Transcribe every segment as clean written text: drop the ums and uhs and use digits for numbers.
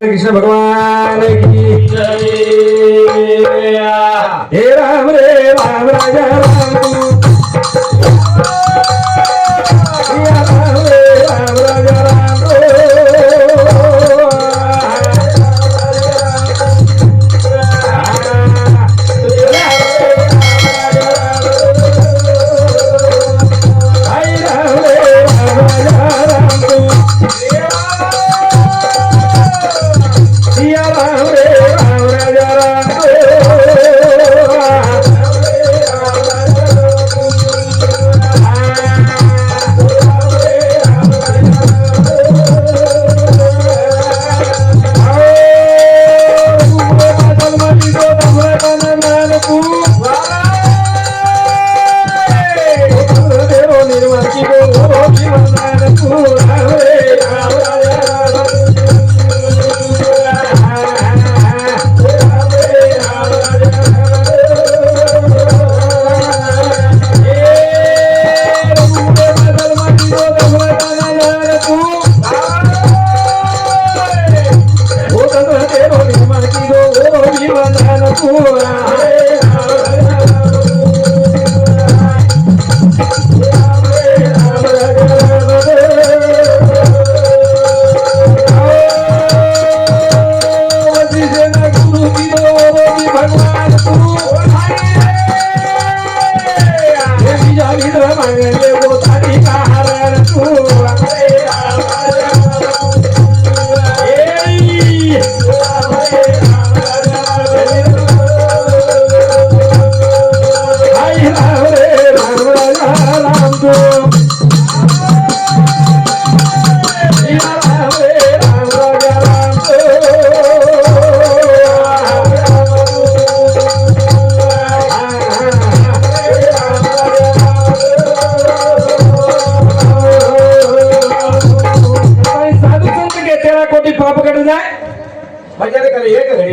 कृष्ण भगवान की जय। हे राम रे राम राजा राम या राम रे राम राजा राम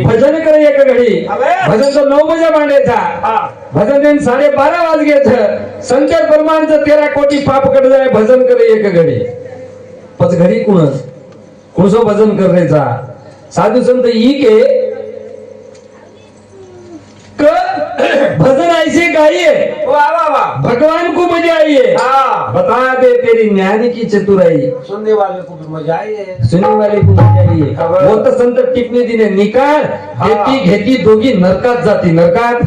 भजन करे एक घडी भजन तो 9 बजे मांडायचा भजन दिन 12:30 वाज घ्यायचं संचार परमानचं 13 कोटी पाप कट जाय भजन करे एक घडी पच घडी कुणसो भजन करायचा साधू संत ई के भजन ऐसे गाइए वाह वाह वाह भगवान को मजा आई है बता दे तेरी ज्ञान की चतुराई सुनने वाले को भी मजा आई है सुनने वाले को मजा आई है वो तो संत टिपणी दिने निकाल घेती घेती दोघी नरकात जाती नरकात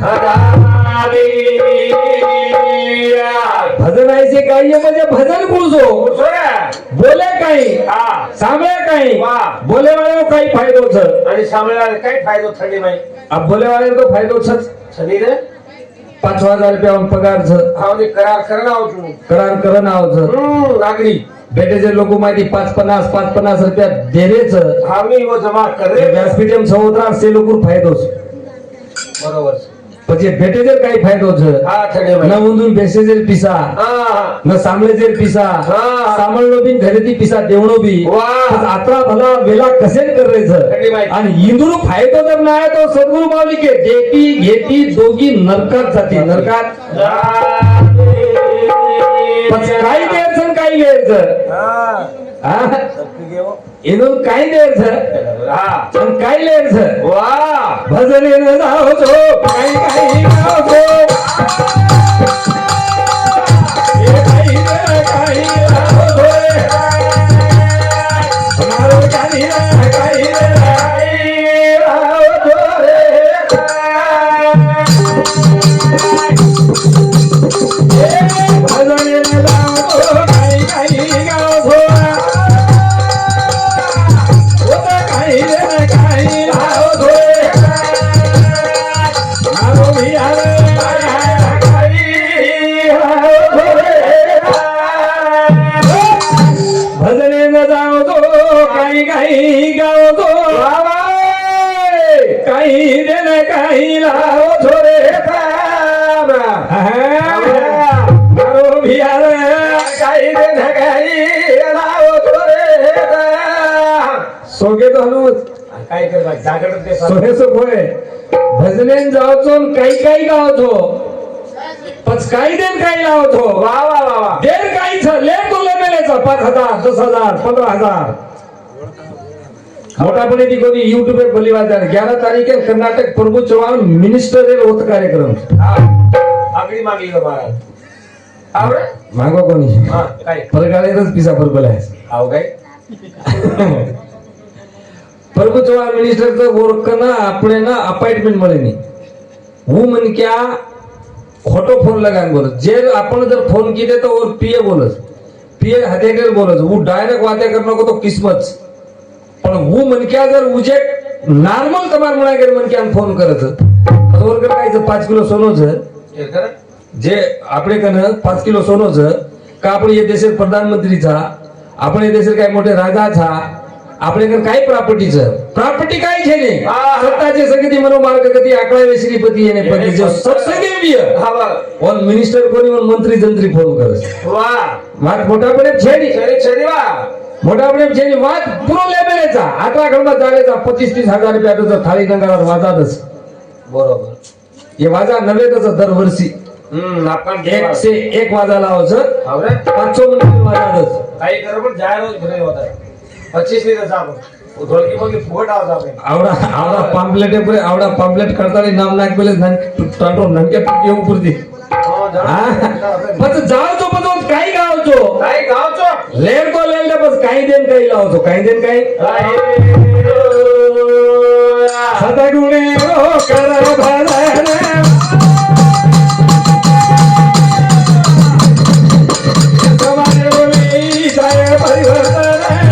भजन ऐसे गाइए म्हणजे भजन कुळजो बोले काही सांभळे काही बोले वाले को काही फायदो छ आणि सांभळे वाले काही फायदो थडी नाही अब बोले वाले को फायदो छ सनी रे 5,000 रुपया पगार छ हावने करार करना आव तू करार करना आव छ नागरी बेटेचे लोक माहिती 550 रुपया देरेच हावने वो जमा करे व्यासपीठम समुद्रात से लोक फायदो बरोबर પછી ભેટેજર કાઈ ફાયદો છે ન ઊંધું બેસેજર પીસા ન સાંભળેજર પીસા સાંભળનો બી ઘરેથી પીસા દેવણો બી આતરા ભલા વેલા કસેન કરે છે અને હિન્દુનો ફાયદો જર ના આવે તો સદગુરુ માવલી કે દેતી घेती दोघी नरकात जाती नरकात પછી કાઈ દેર છે કાઈ લેર છે એનો કાઈ દેર છે અને કાઈ લેર છે વાહ ભજને ન જાઓ છો કાઈ કાઈ ગાઓ છો એ કાઈ દે કાઈ ગાઓ છો તમારો કાઈ દે કાઈ દે કાઈ ગાઓ છો રે ભજને ન જાઓ છો કાઈ કાઈ ગાઓ છો सोगे तो हलू काय करबा जागरण ते सोहे सो होय भजनेन जावचो काही काही गावतो पच काही देन काही लावतो वाह वाह वाह देर काही छ ले तुले मेलेचा 5,000 10,000 15,000 मोटापणे ती कोणी युट्यूब पे बोली बात आहे 11 तारीख है कर्नाटक प्रभु चव्हाण मिनिस्टर रे होत कार्यक्रम हा आगळी मागली का महाराज आवडे मागो कोणी हा काय परगाळेच पिसा परबल आहे आव काय प्रभु चव्हाण मिनिस्टर तो वर्क ना अपने ना अपॉइंटमेंट મળે ની હું मन क्या खोटो फोन लगान बोलत जे आपण जर फोन कीधे तो और पीए बोलत पीए हतेकर बोलत वो डायरेक्ट वाते करनो को तो किस्मत पण वो मन क्या जर उजे नॉर्मल तमार म्हणा कर मन क्या फोन करत तो वर काय 5 किलो सोनो छ हे कर जे આપણે કને 5 કિલો સોનો છે કે આપણે એ દેશના પ્રધાનમંત્રી છે આપણે એ દેશના કઈ મોટે રાજા છે આપણે કને કઈ પ્રોપર્ટી છે પ્રોપર્ટી કઈ છે ને સત્તા જે સગતી મનો માર્ગ ગતિ આકડા વે શ્રીપતિ એને પતિ જો સત્સંગે વિય हा बघ ઓન મિનિસ્ટર કોની ઓન મંત્રી જંત્રી ફોન કરે છે वा વાત મોટા પડે છે ની शरी वा મોટા પડે છે ની વાત પૂરો લેબેલે છે આટલા ઘરમાં ચાલે છે 25-30 હજાર રૂપિયા તો થાળી ગંગાવાર વાજા દસ बरोबर એ વાજા નવે તો દર વર્ષી आपण એક से એક વાજા લાવો છે आवडे 500 મિનિટ વાજા દસ काही कर पण जाय रोज भरे होता 25 लिटर आपण ढोलकी मग फुगट आवाज आपण आवडा आवडा पॉम्पलेट पुरे आवडा पॉम्पलेट करतानी नाम नाक पेले टांटो नंके पक्के उपरती हो बस जाओ तो बस काही गावचो काय गावचो लेर तो लेले बस काही देन काही लावचो काही देन काही सतगुणे ओ कर भरण समाज बोली जाय परिवर्तन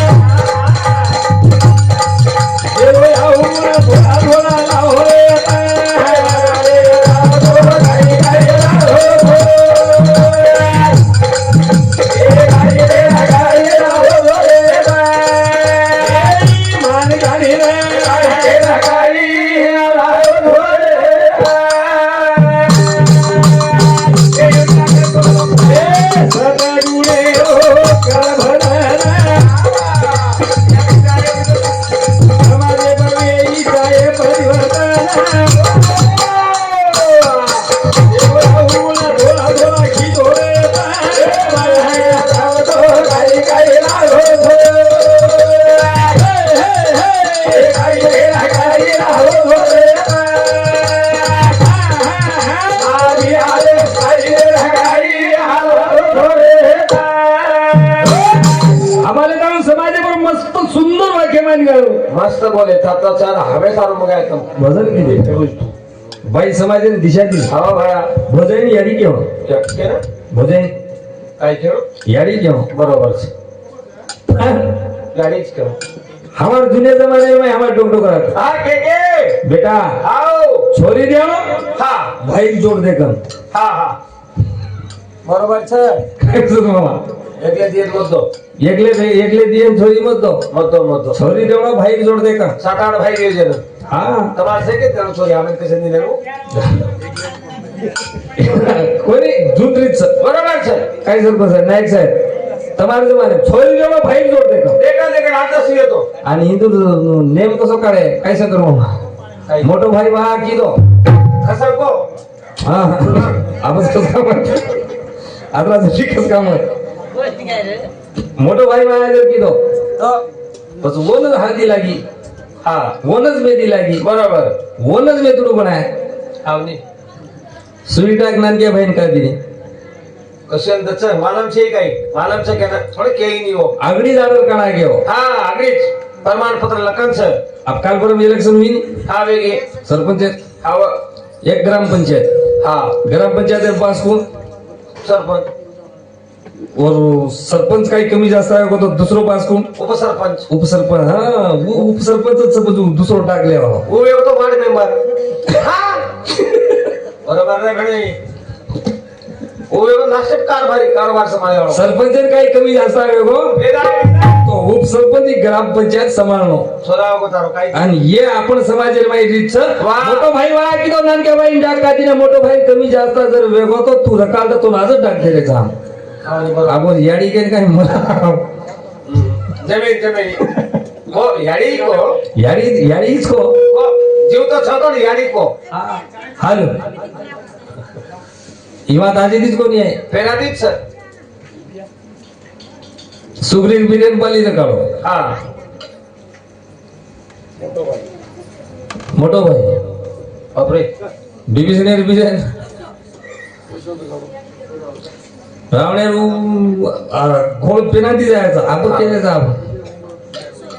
मस्त बोले चार हवे सारून मग एकदम भजन किती बाई समाजाने दिशा दिली हवा भाया भजन याडी केव्हा शक्य ना भजन काय खेळू याडी केव्हा बरोबर गाडीच खेळू हमार दुनिया जमाने में हमार टोकटो करा हा के बेटा आओ छोरी दे हा भाई जोड़ दे कम हा हा बरोबर છે काय सुन मामा એટલે દિયે મતો एकले दिए छोरी मत दो મતો छोरी देवड़ा भाई जोड़ दे का 7-8 ભાઈ છે ને हाँ તમારે છે કે તેનો છોરી આમે કશે ની લેવું कोणी जुत्रीच बरोबर છે काय सरपंच साहेब नाईक साहेब તમારે जमाने छोरी देवड़ा भाई जोड़ दे का देखा आता येतो आणि हिंदू नेम कसो काढे काय कर मामा काय? मोठो भाई वा किदो कसं को हा आवाज कसं म्हणतो आता शिकच काम मोठो भाई वा जर किदो बस वोनच हळदी लागी हा वोनच मेदी लागी बरोबर वोनच मेतुडू बनाय आवनी सुविधा ज्ञान के बहन कर दी कसे दच मालम છે काही मालम છે કે થોડે કેઈ ની હો आगड़ी जाडर कणा गयो हा आगळीच प्रमाणपत्र लखन છે अब काल परम इलेक्शन हुई हा वेगे सरपंच आव एक ग्राम पंचायत हा ग्राम पंचायत के पास को सरपंच और सरपंच काही कमी जास्त आहे को तो दुसरो पास को उपसरपंच उपसरपंच हा वो उपसरपंच सब दुसरो टाकले हो वो येतो वार्ड मेंबर हा बरोबर रे घणे वो येतो नाशिक कारभार सांभाळ्यो सरपंच काही कमी जास्त आहे को तो उपसरपंच ही ग्राम पंचायत सांभाळनो सोराव को तारो काय आणि ये आपण समाजेर माई रीत वाह. मोठो भाई वा की तो नानक्या भाई डाक कातीने मोठो भाई कमी जास्त जर वेगो तो तू रकाल तो नाजच डाक दे रे काम आणि बरोबर आपण याडी के काही मला जमीन हो याडी को याडीच को जीव तो छतो ने याडी को हाल ही વાત આજે દીજ કોની आहे પેલાથી જ છે સુગ્રીવ બિરેન પાલી ને કાઢો હા मोठो भाई बापरे बीबीसी रिबिजन रावणे खोल पेनाल्टी जायचा आपण केल्याचा आपण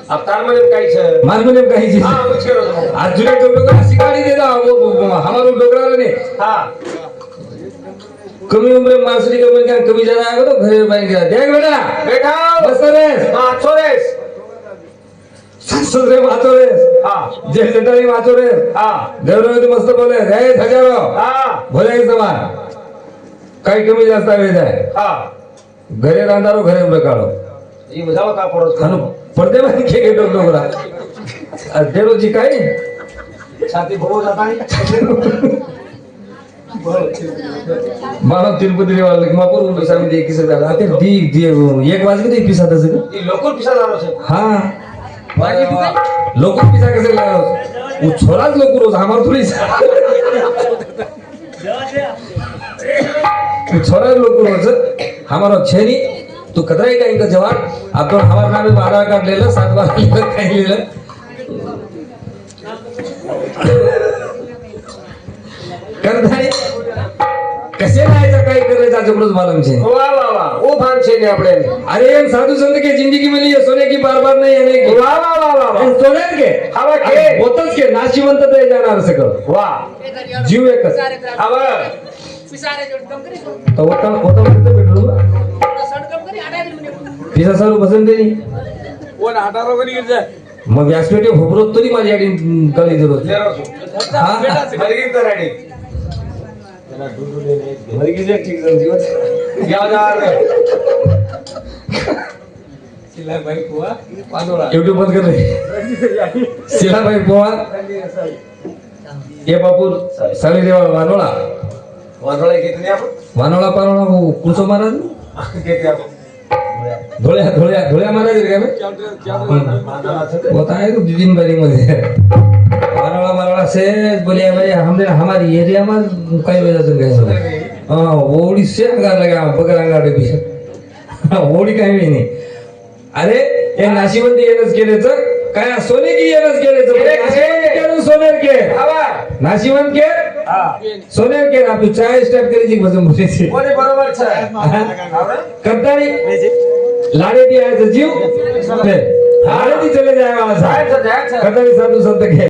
अब तारमने काहीच मार्गोनेम काही चीज हाँ कुछ करो तुम आज जुड़े तो लोग शिकारी दे दा वो हमारे डोगरा ने हाँ कमी उम्र में मांसरी का बन कभी ज्यादा आएगा तो घरे बाइक गया देख बेटा बैठा बस रे हाँ छोरेस ससुरे माचो रे हाँ जे जटाली माचो रे हाँ देवराव तो मस्त बोले रे हजारो हाँ भले समान काही कमी जास्त वेळ आहे हाँ घरे रांधारो घरे उभे काढो ये बताओ का पड़ोस खानो पडदे मध्ये खेळ डोगरा देरो जी काय छाती भरो जाता है मानो तिरुपति वाला लखमापुर उन पैसा में देखी से डाला ते दी एक वाज के पिसा था सर ये लोकल पिसा ला रहे हैं हाँ लोग पिसा कैसे लगा वो छोरा लोग रोज हमार थोड़ी छोरा लोग रोज हमारा छेनी तू कतराई का इनका जवाब आप तो हमारे नाम में आधार कार्ड ले लो 7 बार कहीं ले लो करताय कसे राहायचं काय करायचं अजूनच मालूम छे वाह वाह वाह वो भान छे ने अपने अरे हम साधु संत के जिंदगी में लिए सोने की बार बार नहीं आने की वाह वाह वाह वाह वाह सोने के हवा के होतच के नाशिवंत ते जाणार सगळं वाह जीव एकच हवा तो होता होता म्हणते बेडरूम पिसा सारू बसन देनी मग व्यासपीठे होबरोत तरी माझी आडी कळी जरूर ले रहा हूँ हा मरगी तो रेडी मरगी जे ठीक जरूर जीवन या जा यूट्यूब बंद कर रे शिलाबाई पोवा ये बापूर साली देवा वानोळा वादळा कितने आप वानोळा पानोळा वो कुसो महाराज कितने आप धोळ्या धोळ्या धोळ्या महाराज रे काय होता है तो दिन भरी मध्ये वानोळा मानोळा से बोले भाई हमने हमारी एरिया में कई वजह से गए हां ओडी से अंगार लगा बगर अंगार भी ओडी काही नाही अरे हे नाशिवंत येनच केलेचं काय सोने की येनच केलेचं सोनेर के हवा नाशिवंत के हां सोनेर के आप चाय स्टेप करी जी भजन बोलायची कोणी बरोबर छे करतानी लाडे दी आहे जीव लाडे दी चले जाएगा जायचं जायचं करतानी साधू संत के